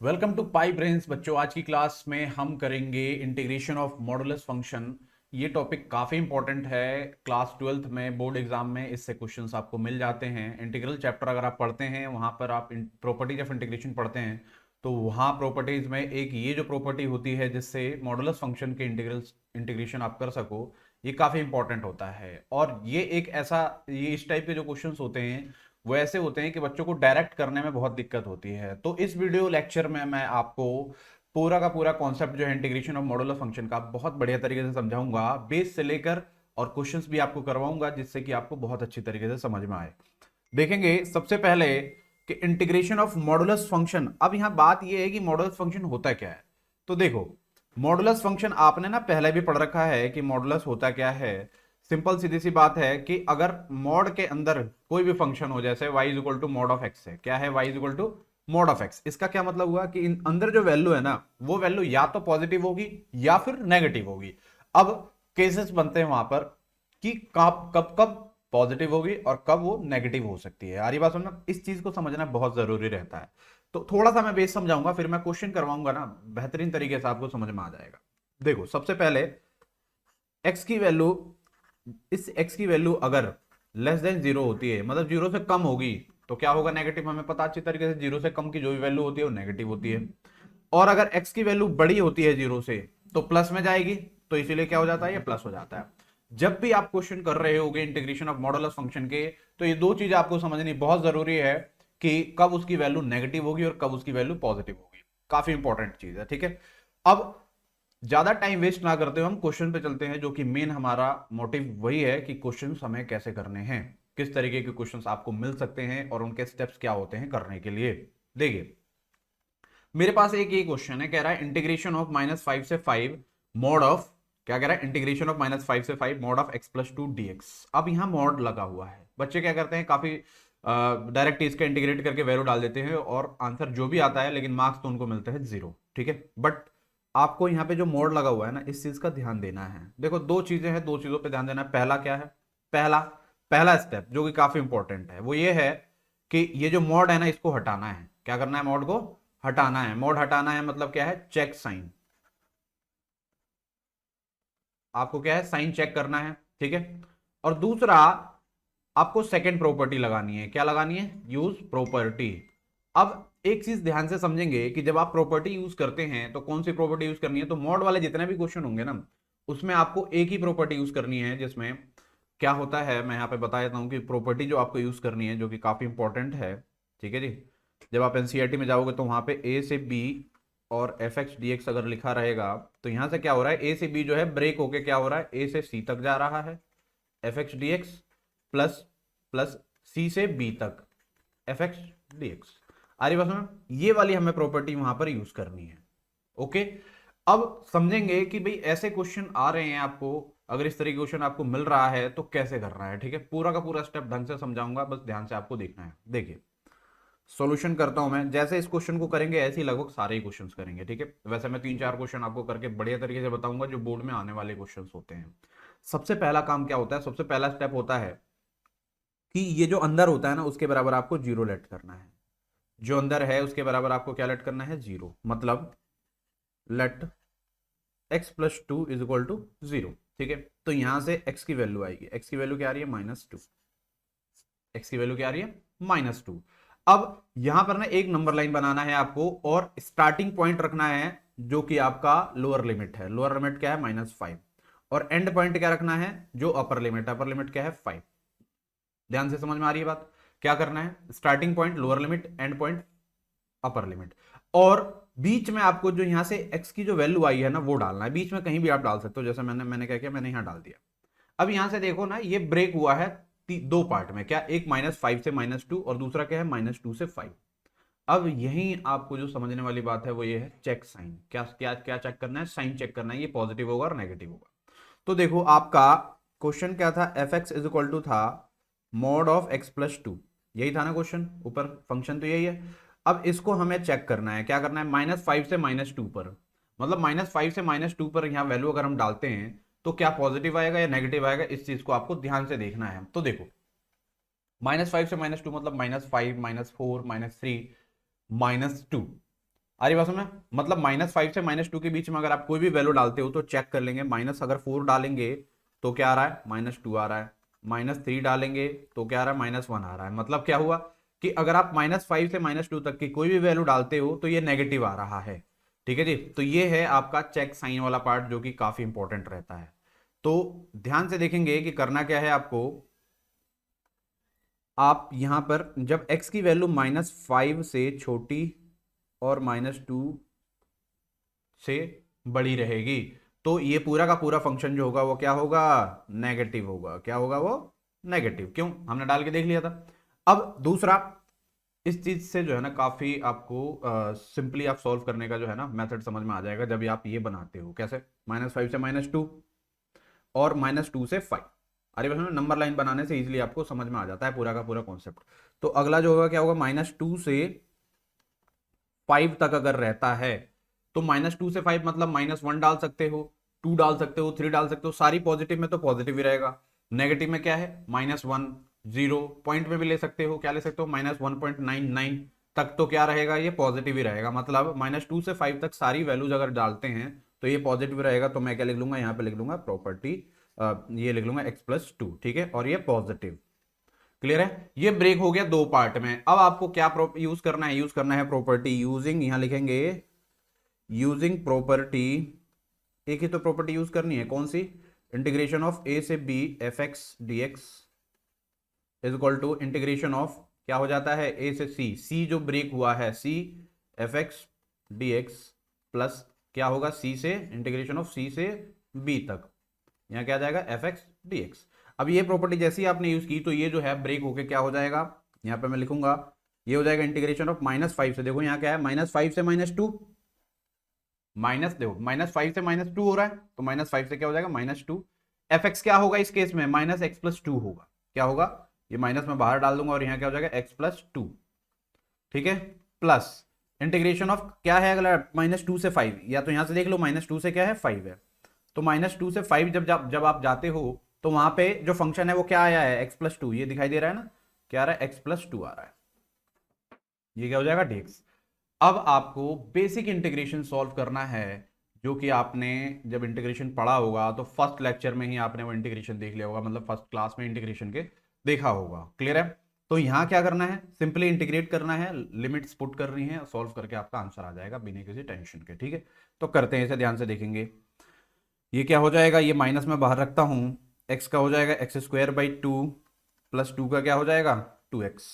Welcome to pi brains बच्चों। आज की क्लास में हम करेंगे इंटीग्रेशन ऑफ मॉडुलस फंक्शन। ये टॉपिक काफ़ी इंपॉर्टेंट है। क्लास 12th में बोर्ड एग्जाम में इससे क्वेश्चंस आपको मिल जाते हैं। इंटीग्रल चैप्टर अगर आप पढ़ते हैं वहाँ पर आप प्रॉपर्टीज ऑफ इंटीग्रेशन पढ़ते हैं तो वहाँ प्रॉपर्टीज में एक ये जो प्रॉपर्टी होती है जिससे मॉडुलस फंक्शन के इंटीग्रेशन आप कर सको, ये काफ़ी इंपॉर्टेंट होता है। और ये एक ऐसा ये इस टाइप के जो क्वेश्चंस होते हैं वो ऐसे होते हैं कि बच्चों को डायरेक्ट करने में बहुत दिक्कत होती है। तो इस वीडियो लेक्चर में मैं आपको पूरा का पूरा कॉन्सेप्ट जो है इंटीग्रेशन ऑफ मॉडुलस फंक्शन का बहुत बढ़िया तरीके से समझाऊंगा, बेस से लेकर, और क्वेश्चंस भी आपको करवाऊंगा जिससे कि आपको बहुत अच्छी तरीके से समझ में आए। देखेंगे सबसे पहले कि इंटीग्रेशन ऑफ मॉडुलस फंक्शन। अब यहां बात यह है कि मॉडुलस फंक्शन होता क्या है। तो देखो, मॉडुलस फंक्शन आपने ना पहले भी पढ़ रखा है कि मॉडुलस होता क्या है। सिंपल सीधी सी बात है कि अगर मॉड के अंदर कोई भी फंक्शन हो, जैसे y is equal to mod of x है, क्या है y is equal to mod of x, इसका क्या मतलब हुआ कि इन अंदर जो वैल्यू है ना वो वैल्यू या तो पॉजिटिव होगी या फिर नेगेटिव होगी। अब केसेस बनते हैं वहां पर कि कब कब कब पॉजिटिव होगी और कब वो नेगेटिव हो सकती है। आरी बात समझना, इस चीज को समझना बहुत जरूरी रहता है। तो थोड़ा सा मैं बेस समझाऊंगा, फिर मैं क्वेश्चन करवाऊंगा ना, बेहतरीन तरीके से आपको समझ में आ जाएगा। देखो सबसे पहले x की वैल्यू, इस x की वैल्यू अगर लेस देन जीरो होती है, मतलब जीरो से कम होगी, तो क्या होगा? नेगेटिव। हमें पता अच्छी तरीके से जीरो से कम की जो भी वैल्यू होती है वो नेगेटिव होती है। और अगर x की वैल्यू बड़ी होती है जीरो से तो प्लस में जाएगी, तो इसीलिए क्या हो जाता है? ये प्लस हो जाता है। जब भी आप क्वेश्चन कर रहे होगे इंटीग्रेशन ऑफ मॉडुलस फंक्शन के, तो ये दो चीजें आपको समझनी बहुत जरूरी है कि कब उसकी वैल्यू नेगेटिव होगी और कब उसकी वैल्यू पॉजिटिव होगी। काफी इंपॉर्टेंट चीज है, ठीक है। अब ज्यादा टाइम वेस्ट ना करते हुए हम क्वेश्चन पे चलते हैं, जो कि मेन हमारा मोटिव वही है कि क्वेश्चन हमें कैसे करने हैं, किस तरीके के क्वेश्चंस आपको मिल सकते हैं और उनके स्टेप्स क्या होते हैं करने के लिए। देखिए मेरे पास एक ये क्वेश्चन है, कह रहा है इंटीग्रेशन ऑफ -5 से 5 मॉड ऑफ, क्या कह रहा है? इंटीग्रेशन ऑफ -5 से 5 mod of x plus 2 dx। अब यहां मॉड लगा हुआ है, बच्चे क्या करते हैं काफी डायरेक्ट इसका इंटीग्रेट करके वैल्यू डाल देते हैं और आंसर जो भी आता है, लेकिन मार्क्स तो उनको मिलते हैं 0, ठीक है। बट आपको यहाँ पे जो मोड लगा हुआ है ना, इस चीज का ध्यान देना है। देखो दो चीजें हैं, दो चीजों पे ध्यान देना है। पहला क्या है? पहला पहला स्टेप जो कि काफी इंपॉर्टेंट है वो ये है कि ये जो मोड है ना इसको हटाना है। क्या करना है? मोड को हटाना है। मोड हटाना है मतलब क्या है? Check sign. आपको क्या है? साइन चेक करना है, ठीक है। और दूसरा, आपको सेकंड प्रॉपर्टी लगानी है। क्या लगानी है? Use property. अब एक चीज ध्यान से समझेंगे कि जब आप प्रॉपर्टी यूज करते हैं तो कौन सी प्रॉपर्टी यूज करनी है। तो मॉड वाले जितने भी क्वेश्चन होंगे ना उसमें आपको एक ही प्रॉपर्टी यूज करनी है, जिसमें क्या होता है मैं यहाँ पे बता देता हूँ कि प्रॉपर्टी जो आपको यूज करनी है, जो कि काफी इंपॉर्टेंट है, ठीक है जी। जब आप एनसीईआरटी में जाओगे तो वहां पे ए से बी और एफ एक्स डी एक्स अगर लिखा रहेगा, तो यहां से क्या हो रहा है? ए से बी जो है ब्रेक होके क्या हो रहा है? ए से सी तक जा रहा है, F X D X plus plus C से बी तक एफ एक्स डी एक्स। आ रही बात समझ? ये वाली हमें प्रॉपर्टी वहां पर यूज करनी है, ओके। अब समझेंगे कि भाई ऐसे क्वेश्चन आ रहे हैं आपको, अगर इस तरह के क्वेश्चन आपको मिल रहा है तो कैसे करना है, ठीक है। पूरा का पूरा स्टेप ढंग से समझाऊंगा, बस ध्यान से आपको देखना है। देखिए सॉल्यूशन करता हूं मैं, जैसे इस क्वेश्चन को करेंगे ऐसे ही लगभग सारे ही क्वेश्चंस करेंगे, ठीक है। वैसे मैं 3-4 क्वेश्चन आपको करके बढ़िया तरीके से बताऊंगा जो बोर्ड में आने वाले क्वेश्चंस होते हैं। सबसे पहला काम क्या होता है? सबसे पहला स्टेप होता है कि ये जो अंदर होता है ना उसके बराबर आपको जीरो लेट करना है। जो अंदर है उसके बराबर आपको क्या लेट करना है? जीरो। मतलब let x plus 2 is equal to 0, ठीक है। तो यहां से x की वैल्यू आएगी, x की वैल्यू क्या आ रही है? -2। x की वैल्यू क्या आ रही है? -2। अब यहां पर ना एक नंबर लाइन बनाना है आपको और स्टार्टिंग पॉइंट रखना है जो कि आपका लोअर लिमिट है। लोअर लिमिट क्या है? -5। और एंड पॉइंट क्या रखना है? जो अपर लिमिट, अपर लिमिट क्या है? 5। ध्यान से समझ में आ रही है बात? क्या करना है? Starting point lower limit, and point upper limit. और बीच में आपको जो यहां से x की जो वैल्यू आई है ना वो डालना है। बीच में कहीं भी आप डाल सकते हो, जैसे मैंने क्या किया, मैंने यहां डाल दिया। अब यहां से देखो ना ये ब्रेक हुआ है दो पार्ट में। क्या? एक -5 से -2 और दूसरा क्या है? -2 से 5। अब यही आपको जो समझने वाली बात है वो ये है चेक साइन। क्या क्या क्या चेक करना है? साइन चेक करना है, ये पॉजिटिव होगा और नेगेटिव होगा। तो देखो आपका क्वेश्चन क्या था? F x is equal to था मॉड ऑफ x प्लस 2, यही था ना क्वेश्चन। ऊपर फंक्शन तो यही है। अब इसको हमें चेक करना है। क्या करना है? -5 से -2 पर, मतलब -5 से -2 पर यहां वैल्यू अगर हम डालते हैं तो क्या पॉजिटिव आएगा या नेगेटिव आएगा, इस चीज को आपको ध्यान से देखना है। तो देखो -5 से -2 मतलब -5, -4, -3, -2। आ रही बात समझ में? मतलब -5 से -2 के बीच में अगर आप कोई भी वैल्यू डालते हो तो चेक कर लेंगे। माइनस अगर 4 डालेंगे तो क्या आ रहा है, -2 आ रहा है। -3 डालेंगे तो क्या आ रहा है, -1 आ रहा है। मतलब क्या हुआ कि अगर आप -5 से -2 तक की कोई भी वैल्यू डालते हो तो ये नेगेटिव आ रहा है। ठीक है जी, तो ये है आपका चेक साइन वाला पार्ट जो कि काफी इंपॉर्टेंट रहता है। तो ध्यान से देखेंगे कि करना क्या है आपको। आप यहां पर जब x की वैल्यू -5 से छोटी और -2 से बड़ी रहेगी तो ये पूरा का पूरा फंक्शन जो होगा वो क्या होगा, नेगेटिव होगा। क्या होगा वो, नेगेटिव। क्यों, हमने डाल के देख लिया था। अब दूसरा, इस चीज से जो है ना काफी आपको सिंपली आप सॉल्व करने का जो है ना मेथड समझ में आ जाएगा जब ये आप ये बनाते हो। कैसे, -5 से -2 और -2 से 5। अरे बस नंबर लाइन बनाने से इजीली आपको समझ में आ जाता है पूरा का पूरा कॉन्सेप्ट। तो अगला जो होगा क्या होगा, -2 से 5 तक अगर रहता है तो -2 से 5 मतलब -1 डाल सकते हो, 2 डाल सकते हो, 3 डाल सकते हो। सारी पॉजिटिव में तो पॉजिटिव ही रहेगा। नेगेटिव में क्या है, -1, 0। पॉइंट में भी ले सकते हो, क्या ले सकते हो, -1.99 तक तो क्या रहेगा, ये पॉजिटिव ही रहेगा। मतलब -2 से 5 तक सारी वैल्यूज अगर डालते हैं तो ये पॉजिटिव रहेगा। तो मैं क्या लिख लूंगा, यहाँ पे लिख लूंगा प्रॉपर्टी, ये लिख लूंगा x+2। ठीक है, और ये पॉजिटिव। क्लियर है, ये ब्रेक हो गया दो पार्ट में। अब आपको क्या यूज करना है, यूज करना है प्रॉपर्टी यूजिंग, यहां लिखेंगे यूजिंग प्रॉपर्टी। एक ही तो प्रॉपर्टी यूज करनी है, कौन सी, इंटीग्रेशन ऑफ a से b fx dx is equal to integration of, क्या हो जाता है, a से c जो ब्रेक हुआ है c fx dx प्लस क्या होगा, c से इंटीग्रेशन ऑफ c से b तक, यहाँ क्या आ जाएगा, fx dx। अब ये प्रॉपर्टी जैसी आपने यूज की तो ये जो है ब्रेक होके क्या हो जाएगा, यहाँ पे मैं लिखूंगा ये हो जाएगा इंटीग्रेशन ऑफ -5 से, देखो यहाँ क्या है, -5 से -2, माइनस, देखो -5 से -2 हो रहा है तो -5 से क्या हो जाएगा, -2। fx क्या होगा इस केस में, -x+2 होगा। क्या होगा, ये माइनस में बाहर डाल दूंगा और यहाँ क्या हो जाएगा, x+2। ठीक है, प्लस इंटीग्रेशन ऑफ क्या है अगला, -2 से 5, या तो यहां से देख लो -2 से क्या है, 5 है। तो -2 से 5 जब आप जाते हो तो वहां पे जो फंक्शन है वो क्या आया है, x+2, ये दिखाई दे रहा है ना, क्या आ रहा है, x+2 आ रहा है। ये क्या हो जाएगा, dx। अब आपको बेसिक इंटीग्रेशन सॉल्व करना है, जो कि आपने जब इंटीग्रेशन पढ़ा होगा तो फर्स्ट लेक्चर में ही आपने वो इंटीग्रेशन देख लिया होगा, मतलब फर्स्ट क्लास में इंटीग्रेशन के देखा होगा। क्लियर है, तो यहां क्या करना है, सिंपली इंटीग्रेट करना है, लिमिट्स पुट करनी है, सॉल्व करके आपका आंसर आ जाएगा बिना किसी टेंशन के। ठीक है, तो करते हैं इसे, ध्यान से देखेंगे। ये क्या हो जाएगा, ये माइनस में बाहर रखता हूं, एक्स का हो जाएगा x² 2 प्लस 2 का क्या हो जाएगा, 2x।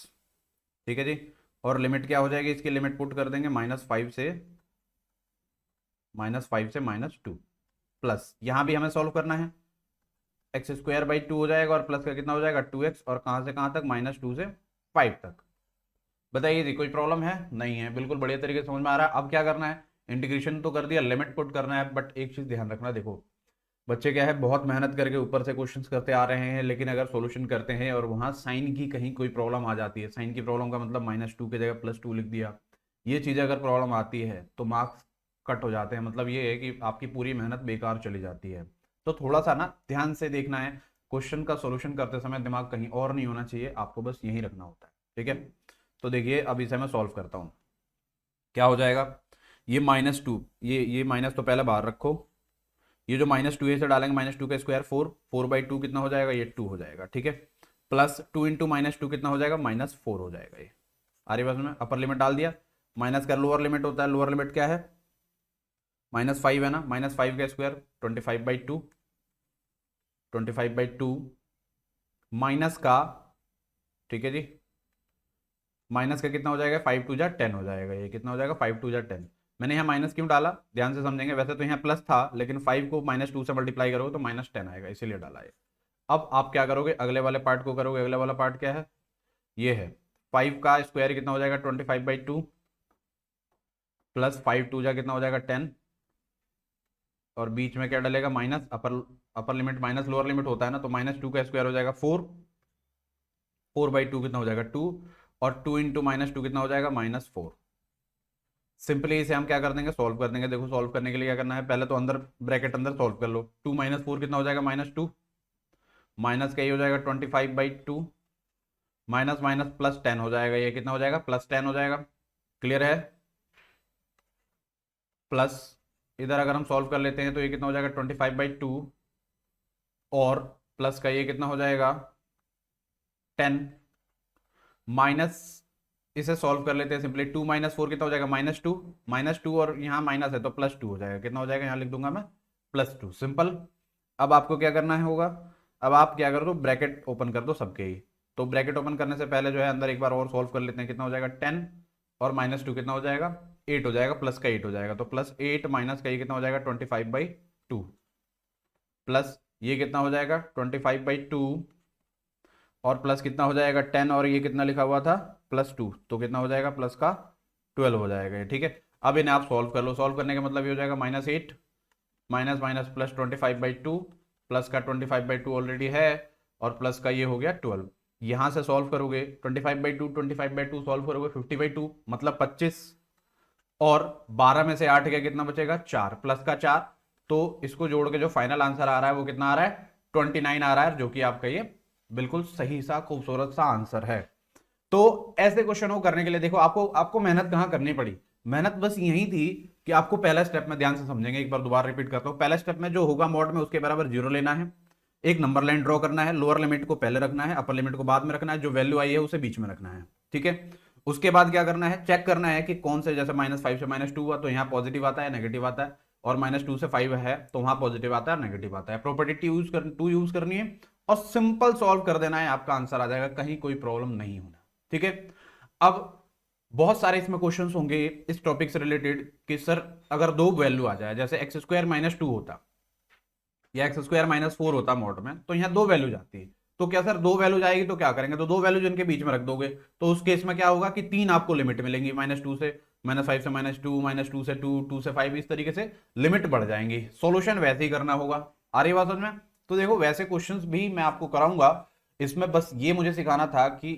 ठीक है जी, और लिमिट क्या हो जाएगी, इसकी लिमिट पुट कर देंगे -5 से -2 प्लस, यहां भी हमें सॉल्व करना है, x² 2 हो जाएगा और प्लस का कितना हो जाएगा, 2x, और कहां से कहां तक, -2 से 5 तक। बताइए जी, कोई प्रॉब्लम है, नहीं है, बिल्कुल बढ़िया तरीके से समझ में आ रहा है। अब क्या करना है, इंटीग्रेशन तो कर दिया, लिमिट पुट करना है। बट एक चीज ध्यान रखना, देखो बच्चे क्या है, बहुत मेहनत करके ऊपर से क्वेश्चंस करते आ रहे हैं, लेकिन अगर सॉल्यूशन करते हैं और वहां साइन की कहीं कोई प्रॉब्लम आ जाती है, साइन की प्रॉब्लम का मतलब -2 की जगह +2 लिख दिया, ये चीज़ अगर प्रॉब्लम आती है तो मार्क्स कट हो जाते हैं। मतलब ये है कि आपकी पूरी मेहनत बेकार चली जाती है। तो थोड़ा सा ना ध्यान से देखना है, क्वेश्चन का सोल्यूशन करते समय दिमाग कहीं और नहीं होना चाहिए, आपको बस यही रखना होता है। ठीक है, तो देखिए अब इसे मैं सॉल्व करता हूँ। क्या हो जाएगा, ये -2, ये माइनस तो पहले बाहर रखो, ये जो -2 से डालेंगे, -2 का स्क्वायर 4, 4/2 कितना हो जाएगा, ये 2 हो जाएगा। ठीक है, प्लस 2 इंटू -2 कितना हो जाएगा, -4 हो जाएगा। ये आरी बात में अपर लिमिट डाल दिया, माइनस का लोअर लिमिट होता है, लोअर लिमिट क्या है, -5 है ना, -5 का स्क्वायर 25/2, 25/2 माइनस का, ठीक है जी, माइनस का कितना हो जाएगा, 5×2 = 10 हो जाएगा। ये कितना हो जाएगा, 5×2 = 10। मैंने यहाँ माइनस क्यों डाला, ध्यान से समझेंगे, वैसे तो यहाँ प्लस था लेकिन 5 को -2 से मल्टीप्लाई करोगे तो -10 आएगा, इसीलिए डाला है। अब आप क्या करोगे, अगले वाले पार्ट को करोगे। अगले वाला पार्ट क्या है, ये है 5 का स्क्वायर कितना हो जाएगा, 25/2 प्लस 5×2 कितना हो जाएगा, 10, और बीच में क्या डलेगा, minus, upper upper limit minus lower limit होता है ना, तो -2 का स्क्वायर हो जाएगा 4, 4/2 कितना हो जाएगा 2, और 2 इंटू -2 कितना हो जाएगा, -4। सिंपली इसे हम क्या कर देंगे, सॉल्व कर देंगे। देखो सॉल्व करने के लिए क्या करना है, पहले तो अंदर ब्रैकेट अंदर सॉल्व कर लो, 2 - 4 कितना हो जाएगा, -2, माइनस का ये हो जाएगा 25/2, माइनस माइनस +10 हो जाएगा, ये कितना हो जाएगा, +10 हो जाएगा। क्लियर है, प्लस इधर अगर हम सॉल्व कर लेते हैं तो ये कितना हो जाएगा 25/2 और प्लस का ये कितना हो जाएगा 10 माइनस इसे सॉल्व कर लेते हैं सिंपली 2 - 4 कितना हो जाएगा -2 और यहाँ माइनस है तो +2 हो जाएगा। कितना हो जाएगा यहाँ लिख दूंगा मैं +2 सिंपल। अब आपको क्या करना है होगा, अब आप क्या कर दो ब्रैकेट ओपन कर दो सबके ही। तो ब्रैकेट ओपन करने से पहले जो है अंदर एक बार और सॉल्व कर लेते हैं। कितना हो जाएगा 10 और -2 कितना हो जाएगा 8 हो जाएगा, प्लस का 8 हो जाएगा। तो +8 माइनस का ये कितना हो जाएगा 25/2 प्लस ये कितना हो जाएगा 25/2 और प्लस कितना हो जाएगा 10 और ये कितना लिखा हुआ था +2 तो कितना हो जाएगा प्लस का 12 हो जाएगा ये, ठीक है। अब इन्हें आप सॉल्व कर लो। सॉल्व करने का मतलब ये हो जाएगा -8 माइनस माइनस प्लस 25/2 प्लस का 25/2 ऑलरेडी है और प्लस का ये हो गया 12। यहां से सॉल्व करोगे 25/2 सॉल्व करोगे 50/2 मतलब 25 और 12 में से 8 गया कितना बचेगा 4 प्लस का 4। तो इसको जोड़ के जो फाइनल आंसर आ रहा है वो कितना आ रहा है 29 आ रहा है, जो कि आपका ये बिल्कुल सही सा खूबसूरत सा आंसर है। तो ऐसे क्वेश्चन को करने के लिए देखो आपको मेहनत कहां करनी पड़ी, मेहनत बस यही थी कि आपको पहला स्टेप में ध्यान से समझेंगे। एक बार दोबारा रिपीट करता हूं, पहला स्टेप में जो होगा मॉड में उसके बराबर 0 लेना है, एक नंबर लाइन ड्रॉ करना है, लोअर लिमिट को पहले रखना है, अपर लिमिट को बाद में रखना है, जो वैल्यू आई है उसे बीच में रखना है, ठीक है। उसके बाद क्या करना है चेक करना है कि कौन से, जैसे -5 से -2 हुआ तो यहाँ पॉजिटिव आता है नेगेटिव आता है, और -2 से 5 है तो वहां पॉजिटिव आता है नेगेटिव आता है। प्रॉपर्टी टू यूज करनी है और सिंपल सॉल्व कर देना है, आपका आंसर आ जाएगा, कहीं कोई प्रॉब्लम नहीं होना, ठीक है। अब बहुत सारे इसमें क्वेश्चंस होंगे इस टॉपिक से रिलेटेड कि सर अगर दो वैल्यू आ जाए, जैसे x² - 2 होता या x² - 4 होता मॉड में, तो यहाँ दो वैल्यू जाती है। तो क्या सर दो वैल्यू जाएगी तो क्या करेंगे, तो दो वैल्यू जिनके बीच में रख दोगे तो उस केस में क्या होगा कि 3 आपको लिमिट मिलेंगी, -2 से -5 से -2 -2 से 2 2 से 5 इस तरीके से लिमिट बढ़ जाएंगी। सॉल्यूशन वैसे ही करना होगा। आ रही बात समझ में। तो देखो वैसे क्वेश्चंस भी मैं आपको कराऊंगा, इसमें बस ये मुझे सिखाना था कि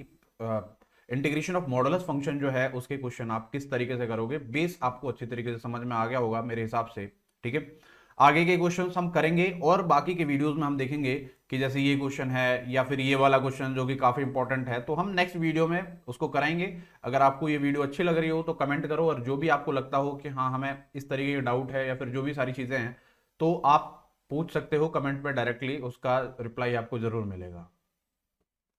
इंटीग्रेशन ऑफ मॉडुलस फंक्शन जो है उसके क्वेश्चन आप किस तरीके से करोगे, बेस आपको अच्छी तरीके से समझ में आ गया होगा मेरे हिसाब से, ठीक है। आगे के क्वेश्चंस हम करेंगे और बाकी के वीडियोस में हम देखेंगे कि जैसे ये क्वेश्चन है या फिर ये वाला क्वेश्चन जो कि काफी इंपॉर्टेंट है, तो हम नेक्स्ट वीडियो में उसको कराएंगे। अगर आपको ये वीडियो अच्छी लग रही हो तो कमेंट करो, और जो भी आपको लगता हो कि हाँ हमें इस तरीके की डाउट है या फिर जो भी सारी चीजें हैं तो आप पूछ सकते हो कमेंट में डायरेक्टली, उसका रिप्लाई आपको जरूर मिलेगा।